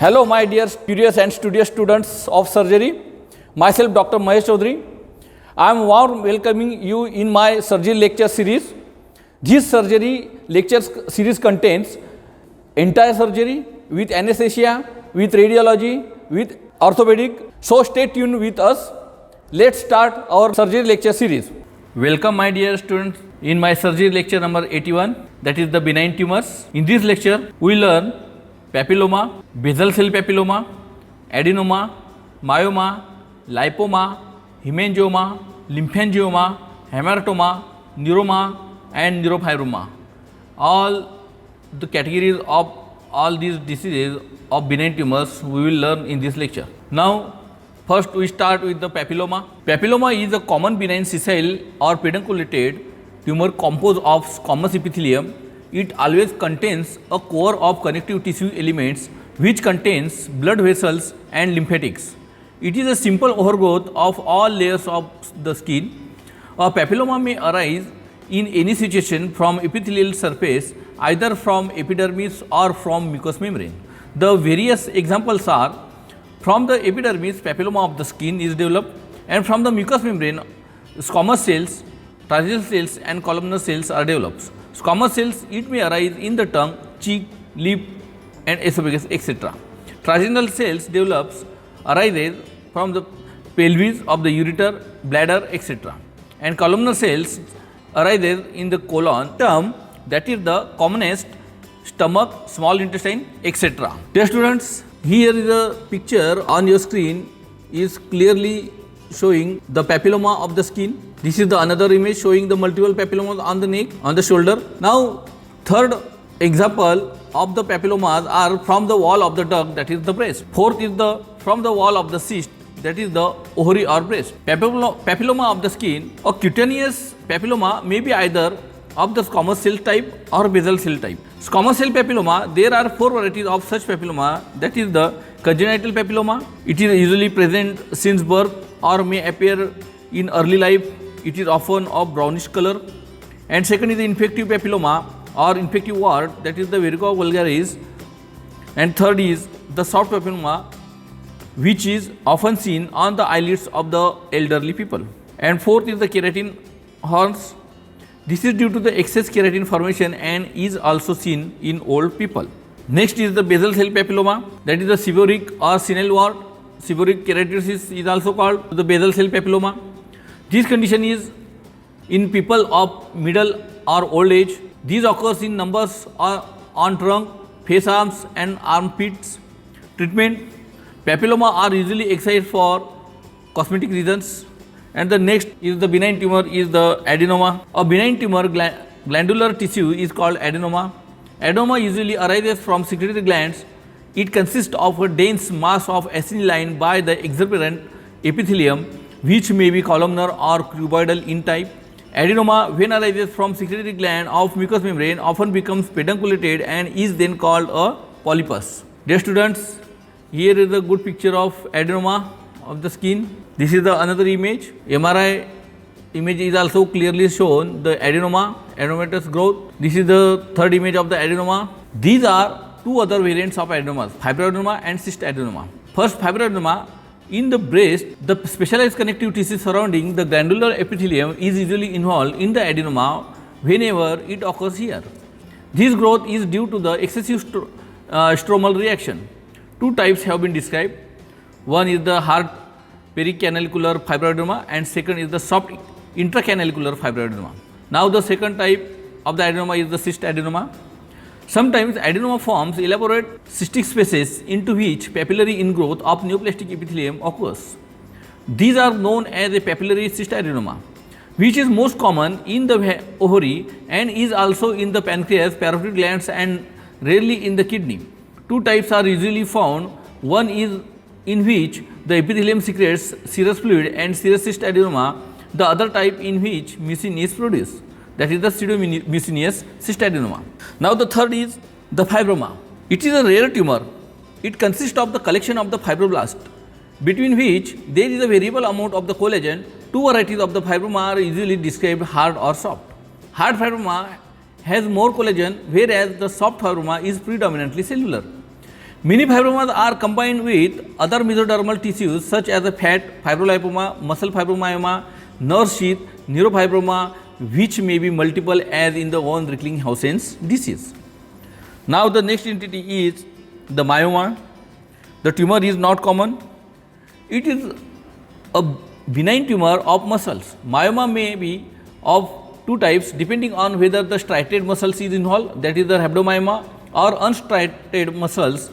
Hello, my dear curious and studious students of surgery. Myself, Dr. Mahesh Chaudhary. I am warm welcoming you in my surgery lecture series. This surgery lecture series contains entire surgery with anesthesia, with radiology, with orthopedic. So stay tuned with us. Let's start our surgery lecture series. Welcome, my dear students, in my surgery lecture number 81, that is the benign tumors. In this lecture, we learn papilloma, basal cell papilloma, adenoma, myoma, lipoma, hemangioma, lymphangioma, hamartoma, neuroma and neurofibroma. All the categories of all these diseases of benign tumors we will learn in this lecture. Now, first we start with the papilloma. Papilloma is a common benign sessile or pedunculated tumor composed of squamous epithelium. It always contains a core of connective tissue elements which contains blood vessels and lymphatics. It is a simple overgrowth of all layers of the skin. A papilloma may arise in any situation from epithelial surface, either from epidermis or from mucous membrane. The various examples are: from the epidermis, papilloma of the skin is developed, and from the mucous membrane, squamous cells, tracheal cells and columnar cells are developed. Squamous cells, it may arise in the tongue, cheek, lip and esophagus, etc. Tracheal cells arises from the pelvis of the ureter, bladder, etc. And columnar cells arises in the colon, term, that is the commonest, stomach, small intestine, etc. Dear students, here is a picture on your screen is clearly showing the papilloma of the skin. This is the another image showing the multiple papillomas on the neck, on the shoulder. Now, third example of the papillomas are from the wall of the duct, that is the breast. Fourth is the from the wall of the cyst, that is the ovary or breast. Papilloma of the skin, a cutaneous papilloma may be either of the squamous cell type or basal cell type. Squamous cell papilloma, there are four varieties of such papilloma, that is the congenital papilloma. It is usually present since birth or may appear in early life. It is often of brownish color. And second is the infective papilloma or infective wart, that is the verruca vulgaris. And third is the soft papilloma, which is often seen on the eyelids of the elderly people. And fourth is the keratin horns. This is due to the excess keratin formation and is also seen in old people. Next is the basal cell papilloma, that is the seborrheic or senile wart. Seborrheic keratosis is also called the basal cell papilloma. This condition is in people of middle or old age. These occurs in numbers on trunk, face, arms and armpits. Treatment: papilloma are usually excised for cosmetic reasons. And the next is the benign tumor is the adenoma. A benign tumor glandular tissue is called adenoma. Adenoma usually arises from secretory glands. It consists of a dense mass of acini lined by the exuberant epithelium, which may be columnar or cuboidal in type. Adenoma, when arises from secretory gland of mucous membrane, often becomes pedunculated and is then called a polypus. Dear students, here is a good picture of adenoma of the skin. This is the another image. MRI image is also clearly shown the adenoma, adenomatous growth. This is the third image of the adenoma. These are two other variants of adenomas, fibroadenoma and cystadenoma. First, fibroadenoma. In the breast, the specialized connective tissue surrounding the glandular epithelium is usually involved in the adenoma whenever it occurs here. This growth is due to the excessive stromal reaction. Two types have been described. One is the hard pericanaliculair fibroadenoma and second is the soft intracanaliculair fibroadenoma. Now, the second type of the adenoma is the cystadenoma. Sometimes adenoma forms elaborate cystic spaces into which papillary ingrowth of neoplastic epithelium occurs. These are known as a papillary cystadenoma, which is most common in the ovary and is also in the pancreas, parotid glands and rarely in the kidney. Two types are usually found. One is in which the epithelium secretes serous fluid and serous cystadenoma, the other type in which mucin is produced, that is the pseudomucinous cystadenoma. Now, the third is the fibroma. It is a rare tumor. It consists of the collection of the fibroblast, between which there is a variable amount of the collagen. Two varieties of the fibroma are usually described hard or soft. Hard fibroma has more collagen, whereas the soft fibroma is predominantly cellular. Many fibromas are combined with other mesodermal tissues such as the fat fibrolipoma, muscle fibromyoma, nerve sheath, neurofibroma, which may be multiple as in the von Recklinghausen's disease. Now the next entity is the myoma. The tumor is not common. It is a benign tumor of muscles. Myoma may be of two types depending on whether the striated muscles is involved, that is the rhabdomyoma, or unstriated muscles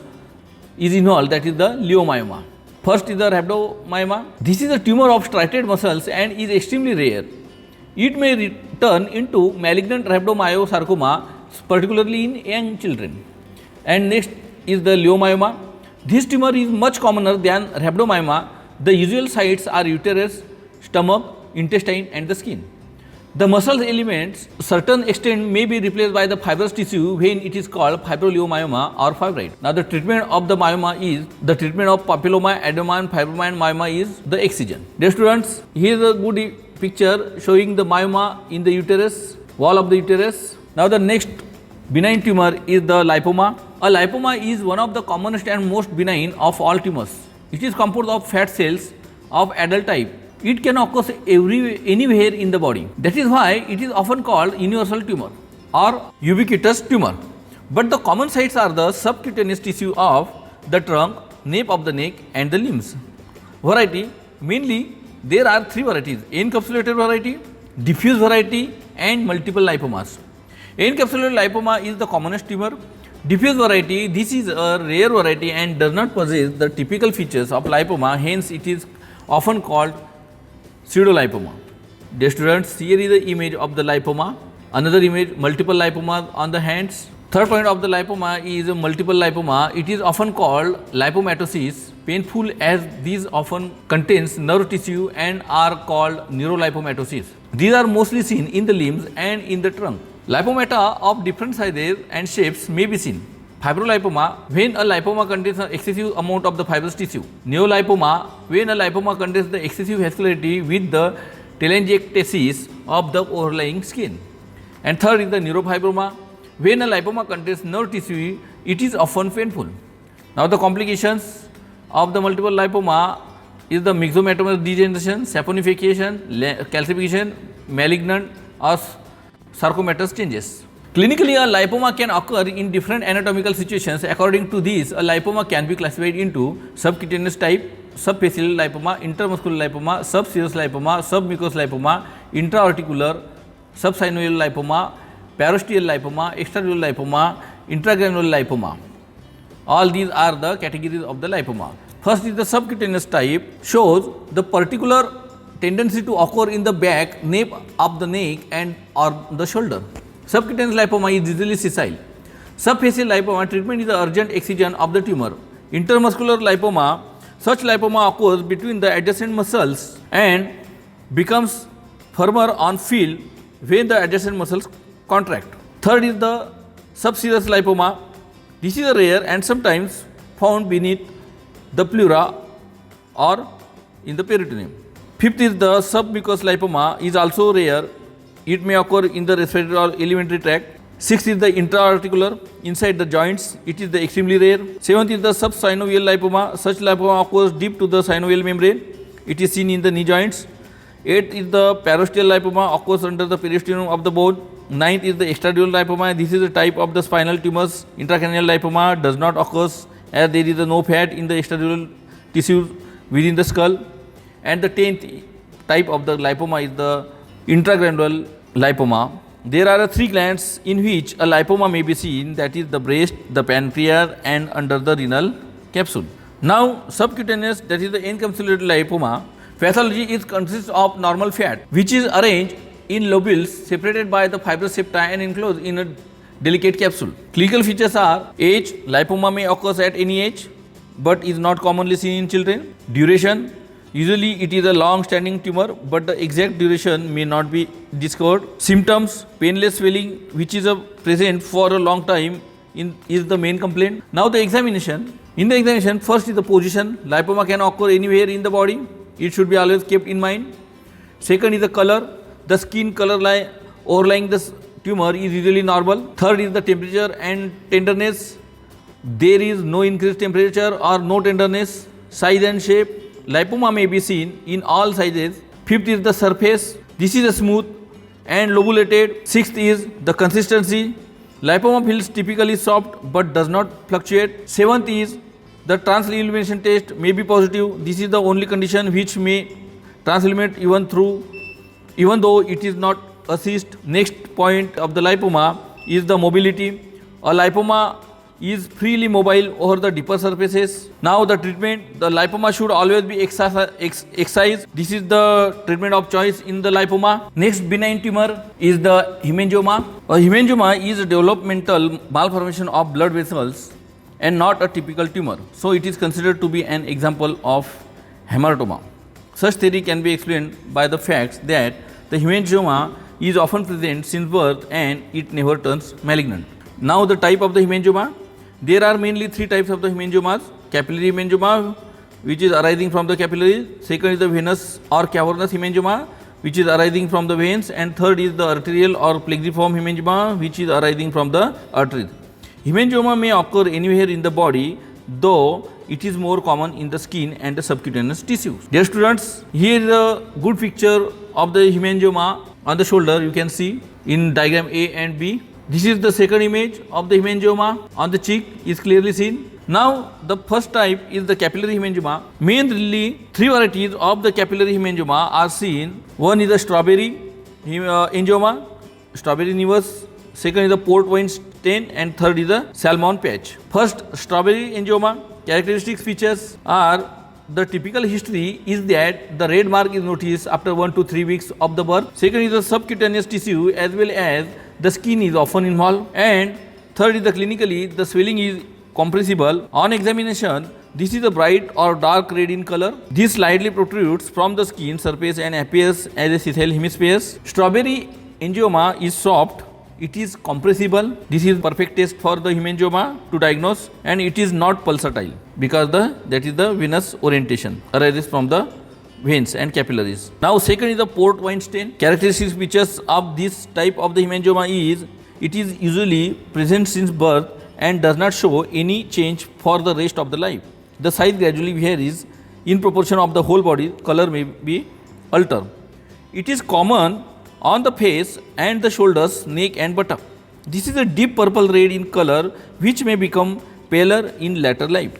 is involved, that is the leiomyoma. First is the rhabdomyoma. This is a tumor of striated muscles and is extremely rare. It may turn into malignant rhabdomyosarcoma, particularly in young children. And next is the leiomyoma. This tumor is much commoner than rhabdomyoma. The usual sites are uterus, stomach, intestine and the skin. The muscle elements certain extent may be replaced by the fibrous tissue when it is called fibroleiomyoma or fibrite. Now the treatment of the myoma is the treatment of papilloma, adenoma and fibroma and myoma is the excision. Dear students, here is a good picture showing the myoma in the uterus, wall of the uterus. Now the next benign tumor is the lipoma. A lipoma is one of the commonest and most benign of all tumors. It is composed of fat cells of adult type. It can occur anywhere in the body. That is why it is often called universal tumor or ubiquitous tumor. But the common sites are the subcutaneous tissue of the trunk, nape of the neck and the limbs. Variety, mainly there are three varieties: encapsulated variety, diffuse variety and multiple lipomas. Encapsulated lipoma is the commonest tumor. Diffuse variety, this is a rare variety and does not possess the typical features of lipoma, hence it is often called pseudolipoma. Dear students, here is the image of the lipoma. Another image, multiple lipomas on the hands. Third point of the lipoma is a multiple lipoma. It is often called lipomatosis, painful as these often contains nerve tissue and are called neurolipomatosis. These are mostly seen in the limbs and in the trunk. Lipomata of different sizes and shapes may be seen. Fibrolipoma, when a lipoma contains an excessive amount of the fibrous tissue. Neolipoma, when a lipoma contains the excessive vascularity with the telangiectasis of the overlying skin. And third is the neurofibroma, when a lipoma contains nerve tissue, it is often painful. Now the complications of the multiple lipoma is the myxomatous degeneration, saponification, calcification, malignant or sarcomatous changes. Clinically, a lipoma can occur in different anatomical situations. According to this, a lipoma can be classified into subcutaneous type, subfacial lipoma, intramuscular lipoma, subserous lipoma, submucous lipoma, intraarticular, subsynovial lipoma, parosteal lipoma, extradural lipoma, intragranular lipoma. All these are the categories of the lipoma. First is the subcutaneous type, shows the particular tendency to occur in the back, nape of the neck and or the shoulder. Subcutaneous lipoma is usually sessile. Subfacial lipoma, treatment is the urgent excision of the tumor. Intermuscular lipoma, such lipoma occurs between the adjacent muscles and becomes firmer on feel when the adjacent muscles contract. Third is the subserous lipoma. This is rare and sometimes found beneath the pleura or in the peritoneum. Fifth is the submucous lipoma, is also rare. It may occur in the respiratory or alimentary tract. Sixth is the intra-articular, inside the joints. It is the extremely rare. Seventh is the subsynovial lipoma. Such lipoma occurs deep to the synovial membrane. It is seen in the knee joints. Eighth is the parosteal lipoma, occurs under the periosteum of the bone. Ninth is the extradural lipoma. This is a type of the spinal tumors. Intracranial lipoma does not occur as there is no fat in the extradural tissue within the skull. And the 10th type of the lipoma is the intragranular lipoma. There are three glands in which a lipoma may be seen, that is the breast, the pancreas and under the renal capsule. Now subcutaneous, that is the encapsulated lipoma, pathology is consists of normal fat which is arranged in lobules separated by the fibrous septa and enclosed in a delicate capsule. Clinical features are age, lipoma may occur at any age but is not commonly seen in children. Duration, usually it is a long-standing tumor, but the exact duration may not be discovered. Symptoms, painless swelling which is present for a long time is the main complaint. Now the examination. In the examination, first is the position. Lipoma can occur anywhere in the body. It should be always kept in mind. Second is the color. The skin color overlying the tumor is usually normal. Third is the temperature and tenderness. There is no increased temperature or no tenderness. Size and shape. Lipoma may be seen in all sizes. Fifth is the surface. This is a smooth and lobulated. Sixth is the consistency. Lipoma feels typically soft but does not fluctuate. Seventh is the transillumination test may be positive. This is the only condition which may transilluminate even though it is not a cyst. Next point of the lipoma is the mobility. A lipoma is freely mobile over the deeper surfaces. Now the treatment, the lipoma should always be excised. This is the treatment of choice in the lipoma. Next benign tumor is the hemangioma. A hemangioma is a developmental malformation of blood vessels and not a typical tumor. So it is considered to be an example of hematoma. Such theory can be explained by the facts that the hemangioma is often present since birth and it never turns malignant. Now the type of the hemangioma. There are mainly three types of the hemangiomas. Capillary hemangioma, which is arising from the capillaries. Second is the venous or cavernous hemangioma, which is arising from the veins. And third is the arterial or plexiform hemangioma, which is arising from the arteries. Hemangioma may occur anywhere in the body, though it is more common in the skin and the subcutaneous tissues. Dear students, here is a good picture of the hemangioma on the shoulder. You can see in diagram A and B. This is the second image of the hemangioma on the cheek is clearly seen. Now the first type is the capillary hemangioma. Mainly three varieties of the capillary hemangioma are seen. One is the strawberry angioma, strawberry nevus. Second is the port wine stain, and third is the salmon patch. First, strawberry angioma. Characteristic features are the typical history is that the red mark is noticed after 1 to 3 weeks of the birth. Second is the subcutaneous tissue as well as the skin is often involved. And third is the clinically the swelling is compressible. On examination, this is a bright or dark red in color. This slightly protrudes from the skin surface and appears as a sessile hemisphere. Strawberry angioma is soft. It is compressible. This is perfect test for the hemangioma to diagnose, and it is not pulsatile because that is the venous orientation arises from the veins and capillaries. Now second is the port wine stain. Characteristic features of this type of the hemangioma is it is usually present since birth and does not show any change for the rest of the life. The size gradually varies in proportion of the whole body. Color may be altered. It is common on the face and the shoulders, neck and buttock. This is a deep purple red in color which may become paler in later life.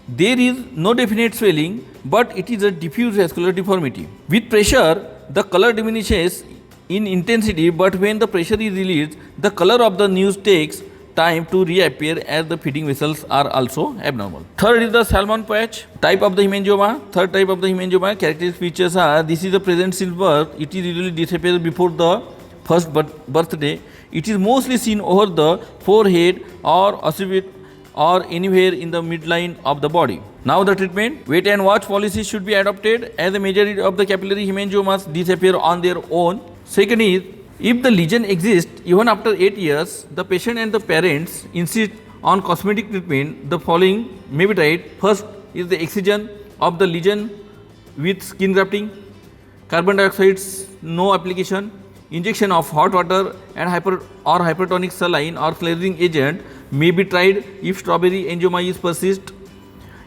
There is no definite swelling, but it is a diffuse vascular deformity. With pressure, the color diminishes in intensity, but when the pressure is released, the color of the news takes time to reappear as the feeding vessels are also abnormal. Third is the salmon patch type of the hemangioma. Third type of the hemangioma characteristic features are this is the present since birth. It is usually disappears before the first birthday. It is mostly seen over the forehead or occiput or anywhere in the midline of the body. Now the treatment. Wait and watch policy should be adopted as the majority of the capillary hemangiomas disappear on their own. Second is if the lesion exists even after 8 years, the patient and the parents insist on cosmetic treatment. The following may be tried. First is the excision of the lesion with skin grafting. Carbon dioxide no application. Injection of hot water and hypertonic saline or cleansing agent may be tried if strawberry angioma is persist.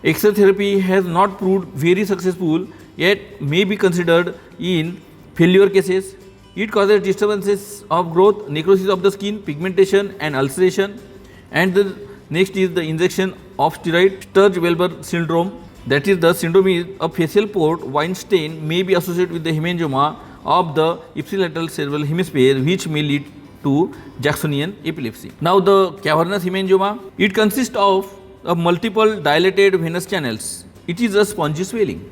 X-ray therapy has not proved very successful yet may be considered in failure cases. It causes disturbances of growth, necrosis of the skin, pigmentation and ulceration. And the next is the injection of steroid. Sturge-Weber syndrome, that is the syndrome is a facial port wine stain may be associated with the hemangioma of the ipsilateral cerebral hemisphere, which may lead to Jacksonian epilepsy. Now the cavernous hemangioma, it consists of multiple dilated venous channels. It is a spongy swelling.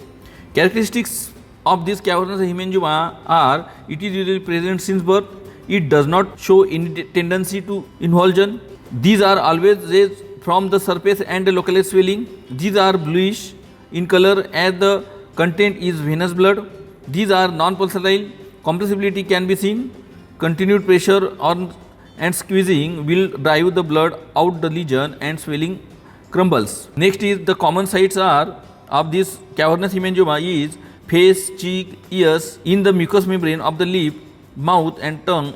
Characteristics of this cavernous hemangioma are it is usually present since birth. It does not show any tendency to involution. These are always raised from the surface and the localized swelling. These are bluish in color as the content is venous blood. These are non-pulsatile. Compressibility can be seen. Continued pressure on and squeezing will drive the blood out the lesion and swelling crumbles. Next is the common sites are of this cavernous hemangioma is face, cheek, ears, in the mucous membrane of the lip, mouth and tongue,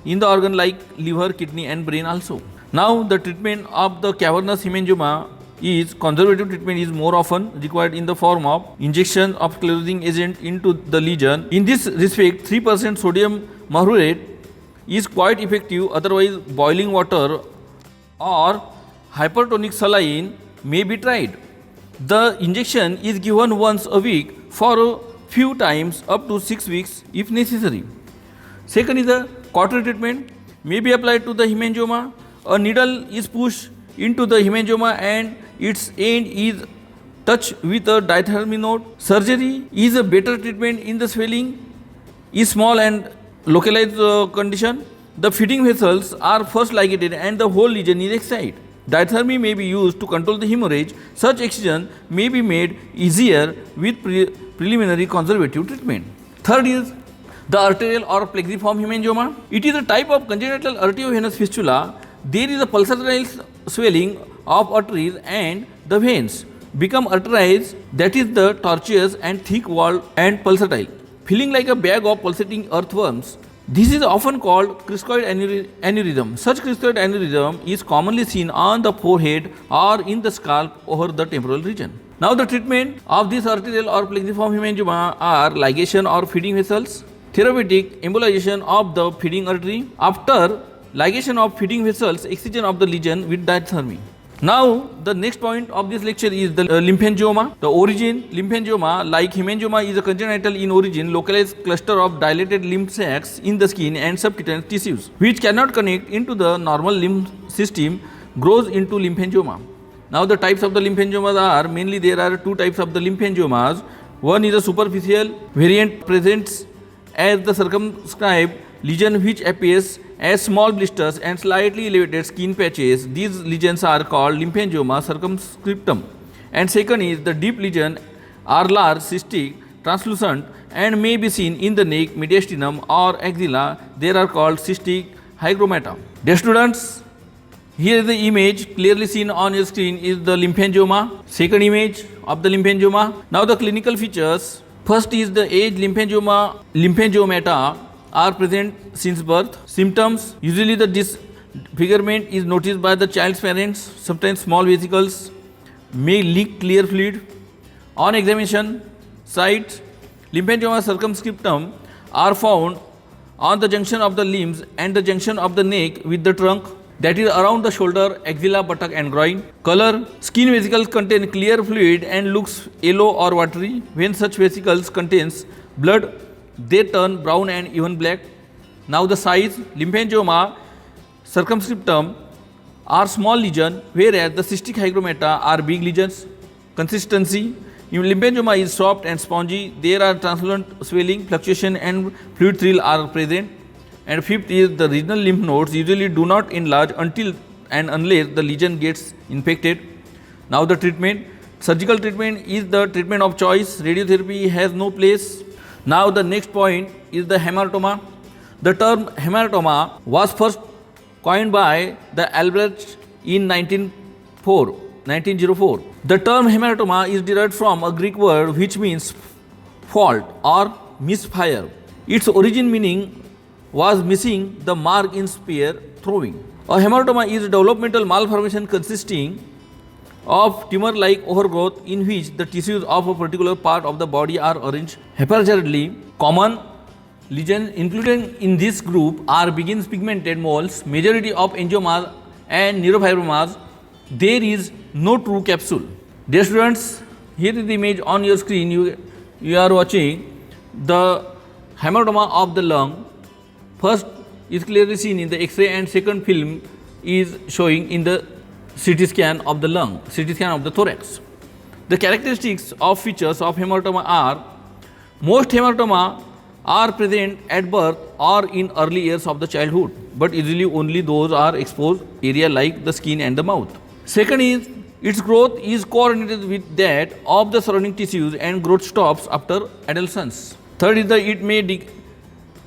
in the organ like liver, kidney and brain also. Now the treatment of the cavernous hemangioma is conservative treatment is more often required in the form of injection of closing agent into the lesion. In this respect, 3% sodium mercurate is quite effective. Otherwise, boiling water or hypertonic saline may be tried. The injection is given once a week for a few times up to 6 weeks if necessary. Second is the cautery treatment may be applied to the hemangioma. A needle is pushed into the hemangioma and its end is touched with a dithyramine node. Surgery is a better treatment in the swelling is small and localized condition. The feeding vessels are first ligated and the whole lesion is excised. Dithyramine may be used to control the hemorrhage. Such excision may be made easier with preliminary conservative treatment. Third is the arterial or plexiform hemangioma. It is a type of congenital arteriovenous fistula. There is a pulsatile swelling of arteries and the veins become arterized, that is the tortuous and thick walled and pulsatile, feeling like a bag of pulsating earthworms. This is often called cricoid aneurysm. Such cricoid aneurysm is commonly seen on the forehead or in the scalp over the temporal region. Now the treatment of this arterial or plexiform hemangioma are ligation or feeding vessels, therapeutic embolization of the feeding artery. After ligation of feeding vessels, excision of the lesion with dithyramine. Now the next point of this lecture is the lymphangioma. The origin lymphangioma, like hemangioma, is a congenital in origin localized cluster of dilated lymph sacs in the skin and subcutaneous tissues which cannot connect into the normal lymph system, grows into lymphangioma. Now the types of the lymphangiomas are mainly there are two types of the lymphangiomas. One is a superficial variant, presents as the circumscribed lesion which appears as small blisters and slightly elevated skin patches. These lesions are called lympangioma circumscriptum. And second is the deep lesion are large, cystic, translucent and may be seen in the neck, mediastinum or axilla. They are called cystic hygromata. Dear students, here is the image clearly seen on your screen is the lymphangioma. Second image of the lymphangioma. Now the clinical features. First is the age lympangiomata are present since birth. Symptoms, usually the disfigurement is noticed by the child's parents. Sometimes small vesicles may leak clear fluid. On examination, sites lympangioma circumscriptum are found on the junction of the limbs and the junction of the neck with the trunk, that is around the shoulder, axilla, buttock and groin. Color, skin vesicles contain clear fluid and looks yellow or watery. When such vesicles contains blood, they turn brown and even black. Now the size, lympangioma circumscriptum are small lesion, whereas the cystic hygromata are big lesions. Consistency, lympangioma is soft and spongy. There are translucent swelling, fluctuation and fluid thrill are present. And fifth is the regional lymph nodes usually do not enlarge until and unless the lesion gets infected. Now the treatment, surgical treatment is the treatment of choice. Radiotherapy has no place. Now the next point is the hematoma. The term hematoma was first coined by the Albrecht in 1904. The term hematoma is derived from a Greek word which means fault or misfire. Its origin meaning was missing the mark in spear throwing. A hematoma is a developmental malformation consisting of tumor-like overgrowth in which the tissues of a particular part of the body are arranged haphazardly. Common lesions included in this group are begins pigmented moles, majority of angiomas and neurofibromas. There is no true capsule. Dear students, here is the image on your screen. You are watching the hematoma of the lung. First is clearly seen in the X-ray and second film is showing in the CT scan of the lung, CT scan of the thorax. The characteristics of features of hematoma are: most hematoma are present at birth or in early years of the childhood, but usually only those are exposed area like the skin and the mouth. Second is its growth is coordinated with that of the surrounding tissues and growth stops after adolescence. Third is that it may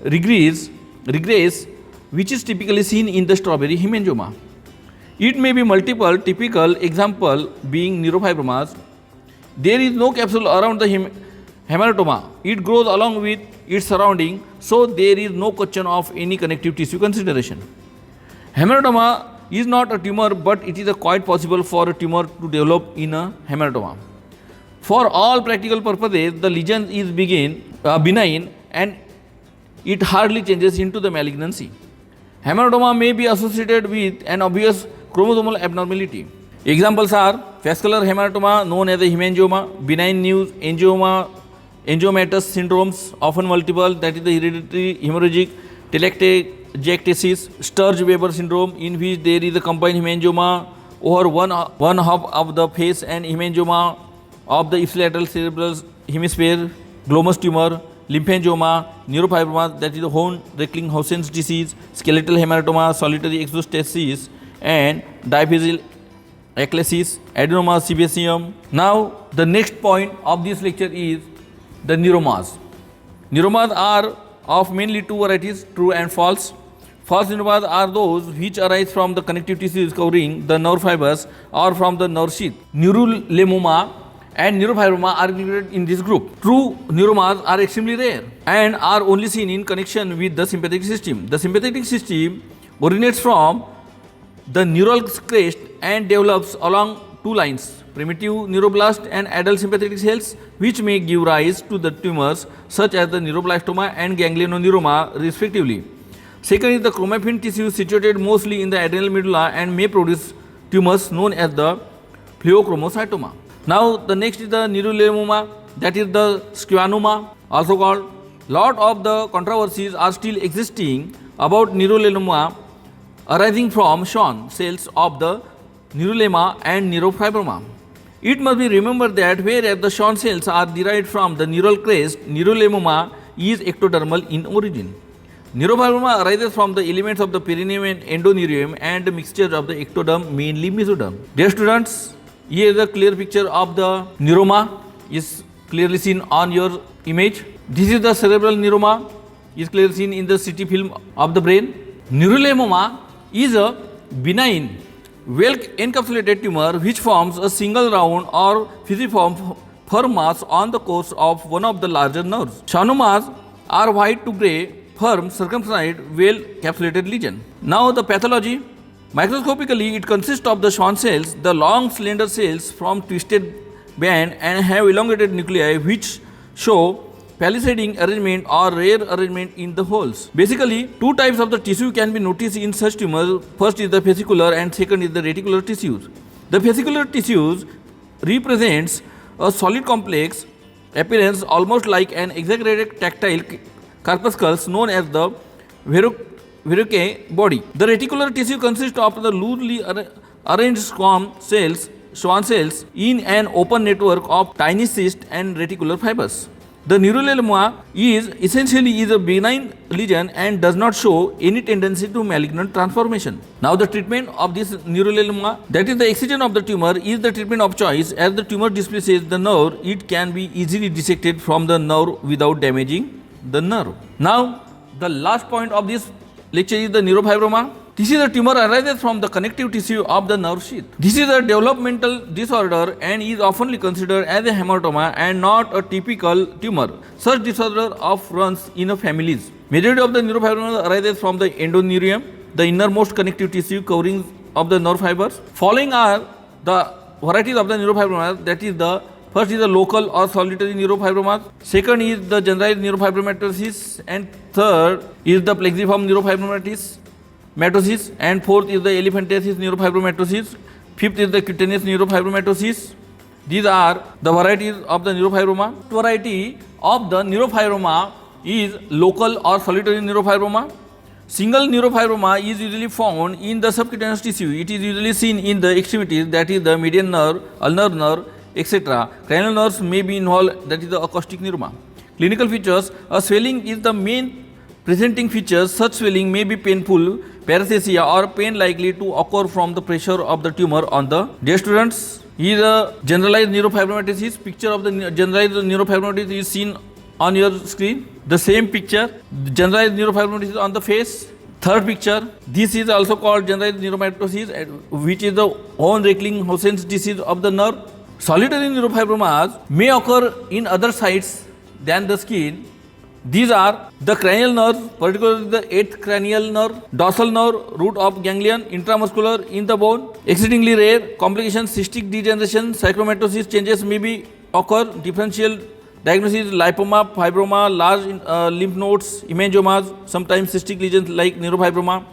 regress, which is typically seen in the strawberry hemangioma. It may be multiple, typical example being neurofibromas. There is no capsule around the hematoma. It grows along with its surrounding, so there is no question of any connective tissue consideration. Hematoma is not a tumor, but it is quite possible for a tumor to develop in a hematoma. For all practical purposes, the lesion is benign and it hardly changes into the malignancy. Hematoma may be associated with an obvious chromosomal abnormality. Examples are vascular hematoma known as a hemangioma, benign news angioma, angiomatous syndromes, often multiple, that is the hereditary hemorrhagic telangiectasis, Sturge-Weber syndrome, in which there is a combined hemangioma over one half of the face and hemangioma of the ipsilateral cerebral hemisphere, glomus tumor, lymphangioma, neurofibroma, that is the Horn-Reckling-Hausen's disease, skeletal hematoma, solitary exostasis, and diaphyseal eclasis, adenoma sebaceum. Now, the next point of this lecture is the neuromas. Neuromas are of mainly two varieties, true and false. False neuromas are those which arise from the connective tissues covering the nerve fibers or from the nerve sheath. Neurolemoma and neurofibroma are included in this group. True neuromas are extremely rare and are only seen in connection with the sympathetic system. The sympathetic system originates from the neural crest and develops along two lines, primitive neuroblast and adult sympathetic cells, which may give rise to the tumors such as the neuroblastoma and ganglioneuroma respectively. Second is the chromaffin tissue situated mostly in the adrenal medulla and may produce tumors known as the pheochromocytoma. Now the next is the neurolemoma, that is the schwannoma also called. Lot of the controversies are still existing about neurolemoma arising from Schwann cells of the neurolemma and neurofibroma. It must be remembered that whereas the Schwann cells are derived from the neural crest, neurolemoma is ectodermal in origin. Neurofibroma arises from the elements of the perineum and endoneurium and the mixture of the ectoderm, mainly mesoderm. Dear students, here is a clear picture of the neuroma, is clearly seen on your image. This is the cerebral neuroma, is clearly seen in the CT film of the brain. Neurolemoma is a benign, well encapsulated tumor which forms a single round or fusiform firm mass on the course of one of the larger nerves. Schwannomas are white to grey, firm, circumscribed, well encapsulated lesion. Now the pathology. Microscopically, it consists of the Schwann cells, the long slender cells from twisted band and have elongated nuclei which show palisading arrangement or rare arrangement in the holes. Basically, two types of the tissue can be noticed in such tumors. First is the fascicular and second is the reticular tissues. The fascicular tissues represents a solid complex appearance almost like an exaggerated tactile corpuscles known as the verrucate body. The reticular tissue consists of the loosely arranged Schwann cells in an open network of tiny cysts and reticular fibers. The neurolemoma is essentially a benign lesion and does not show any tendency to malignant transformation. Now the treatment of this neurolemoma, that is the excision of the tumor, is the treatment of choice. As the tumor displaces the nerve, it can be easily dissected from the nerve without damaging the nerve. Now the last point of this lecture is the neurofibroma. This is a tumor arises from the connective tissue of the nerve sheath. This is a developmental disorder and is often considered as a hematoma and not a typical tumor. Such disorder often runs in families. Majority of the neurofibroma arises from the endoneurium, the innermost connective tissue covering of the nerve fibers. Following are the varieties of the neurofibroma, that is the first is the local or solitary neurofibroma, second is the generalized neurofibromatosis, and third is the plexiform neurofibromatosis, and fourth is the elephantiasis neurofibromatosis, fifth is the cutaneous neurofibromatosis. These are the varieties of the neurofibroma. Variety of the neurofibroma is local or solitary neurofibroma. Single neurofibroma is usually found in the subcutaneous tissue. It is usually seen in the extremities, that is the median nerve, ulnar nerve, etc. Cranial nerves may be involved, that is the acoustic neuroma. Clinical features, a swelling is the main presenting features. Such swelling may be painful, paresthesia or pain likely to occur from the pressure of the tumor on the. Dear students, here a generalized neurofibromatosis. Picture of the generalized neurofibromatosis is seen on your screen. The same picture, generalized neurofibromatosis on the face. Third picture, this is also called generalized neuromatosis, which is the Horn-Reckling-Hausen's disease of the nerve. Solitary neurofibromas may occur in other sites than the skin These are the cranial nerve, particularly the eighth cranial nerve, dorsal nerve, root of ganglion, intramuscular in the bone. Exceedingly rare complications, cystic degeneration, cyclomatosis changes may be occur. Differential diagnosis: lipoma, fibroma, large lymph nodes, hemangiomas, sometimes cystic lesions like neurofibroma.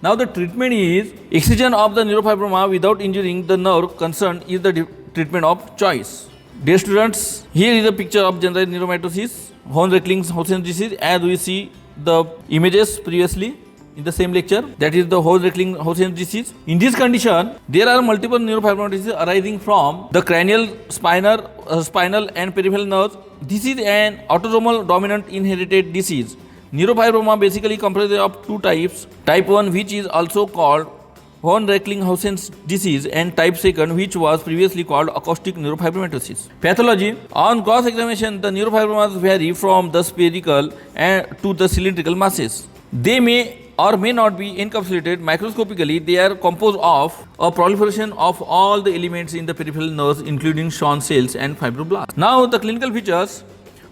Now the treatment is excision of the neurofibroma without injuring the nerve concerned is the treatment of choice. Dear students, here is a picture of generalized neuromatosis, Horn-Reckling-Hausen disease, as we see the images previously in the same lecture. That is the Horn-Reckling-Hausen disease. In this condition, there are multiple neurofibromatosis arising from the cranial, spinal and peripheral nerves. This is an autosomal dominant inherited disease. Neurofibroma basically comprises of two types. Type 1, which is also called Horn-Reckling-Hausen disease, and type 2, which was previously called acoustic neurofibromatosis. Pathology: on cross-examination, the neurofibromas vary from the spherical to the cylindrical masses. They may or may not be encapsulated microscopically. They are composed of a proliferation of all the elements in the peripheral nerves, including Schwann cells and fibroblasts. Now, the clinical features: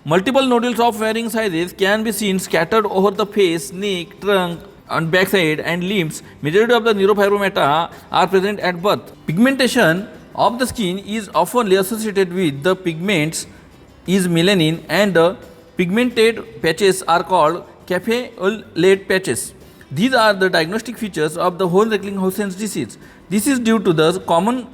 multiple nodules of varying sizes can be seen scattered over the face, neck, trunk, on backside and limbs. Majority of the neurofibromata are present at birth. Pigmentation of the skin is often associated with the pigments is melanin, and the pigmented patches are called cafe-au-lait patches. These are the diagnostic features of the Horn-Reckling-Hausen disease. This is due to the common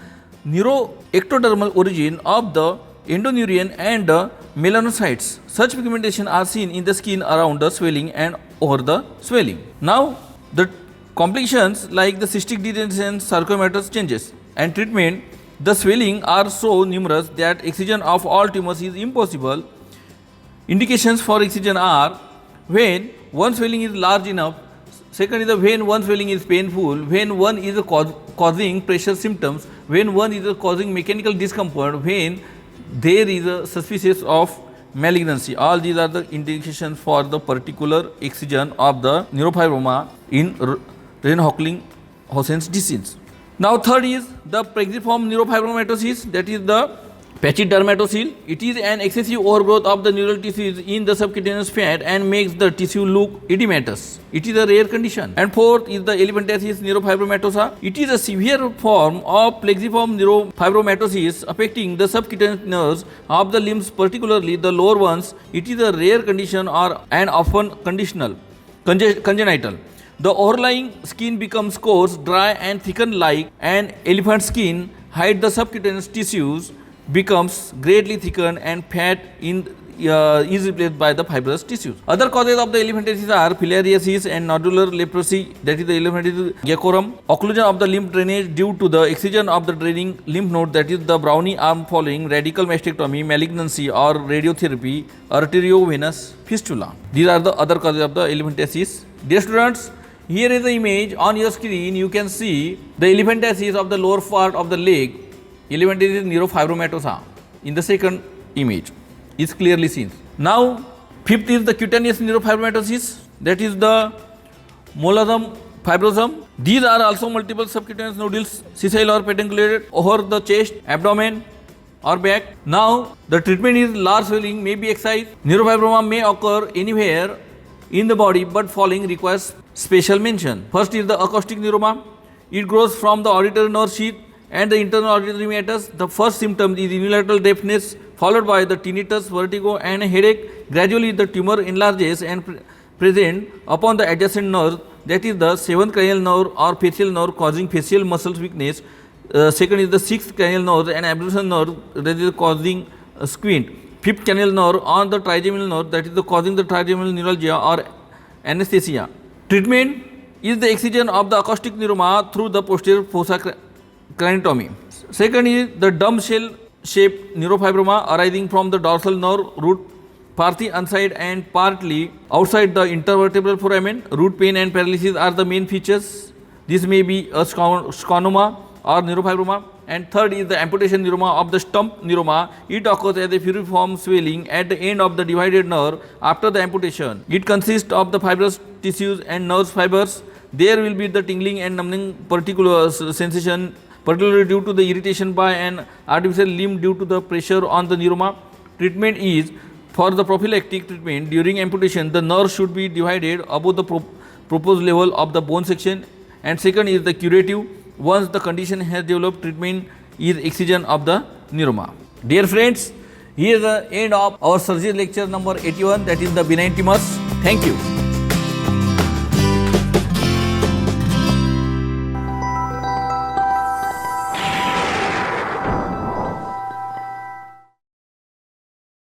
neuroectodermal origin of the endoneurion and melanocytes. Such pigmentation are seen in the skin around the swelling and over the swelling. Now, the complications like the cystic degeneration, sarcoidomatus changes, and treatment: the swelling are so numerous that excision of all tumors is impossible. Indications for excision are when one swelling is large enough. Second is when one swelling is painful, when one is causing pressure symptoms, when one is causing mechanical discomfort, when there is a suspicious of malignancy. All these are the indications for the particular excision of the neurofibroma in Horn-Reckling-Hausen disease. Now, third is the plexiform neurofibromatosis, that is the patchy dermatocele. It is an excessive overgrowth of the neural tissues in the subcutaneous fat and makes the tissue look edematous. It is a rare condition. And fourth is the elephantiasis neurofibromatosa. It is a severe form of plexiform neurofibromatosis affecting the subcutaneous nerves of the limbs, particularly the lower ones. It is a rare condition and often congenital. The overlying skin becomes coarse, dry and thickened like an elephant skin. Hide the subcutaneous tissues becomes greatly thickened and fat is replaced by the fibrous tissues. Other causes of the elephantiasis are filariasis and nodular leprosy, that is the elephantiasis giacorum. Occlusion of the lymph drainage due to the excision of the draining lymph node, that is the Brownie arm following radical mastectomy, malignancy or radiotherapy, arteriovenous fistula. These are the other causes of the elephantiasis. Dear students, here is the image on your screen. You can see the elephantiasis of the lower part of the leg. Elephantiasis neurofibromatosa in the second image is clearly seen. Now, fifth is the cutaneous neurofibromatosis, that is the molluscum fibrosum. These are also multiple subcutaneous nodules, sessile or pedunculated, over the chest, abdomen or back. Now, the treatment is large swelling may be excised. Neurofibroma may occur anywhere in the body, but following requires special mention. First is the acoustic neuroma. It grows from the auditory nerve sheath and the internal auditory meatus. The first symptom is unilateral deafness, followed by the tinnitus, vertigo and a headache. Gradually the tumor enlarges and present upon the adjacent nerve, that is the 7th cranial nerve or facial nerve, causing facial muscles weakness. Second is the 6th cranial nerve and abducens nerve, that is causing squint. 5th cranial nerve on the trigeminal nerve, that is the causing the trigeminal neuralgia or anesthesia. Treatment is the excision of the acoustic neuroma through the posterior fossa craniotomy. Second is the dumb shell shaped neurofibroma arising from the dorsal nerve root, partly inside and partly outside the intervertebral foramen. Root pain and paralysis are the main features. This may be a schwannoma or neurofibroma. And third is the amputation neuroma of the stump neuroma. It occurs as a furiform swelling at the end of the divided nerve after the amputation. It consists of the fibrous tissues and nerve fibers. There will be the tingling and numbing particular sensation, particularly due to the irritation by an artificial limb due to the pressure on the neuroma. Treatment is For the prophylactic treatment during amputation, the nerve should be divided above the proposed level of the bone section, and second is the curative. Once the condition has developed, treatment is excision of the neuroma. Dear friends, here is the end of our surgery lecture number 81, that is the benign tumors. Thank you.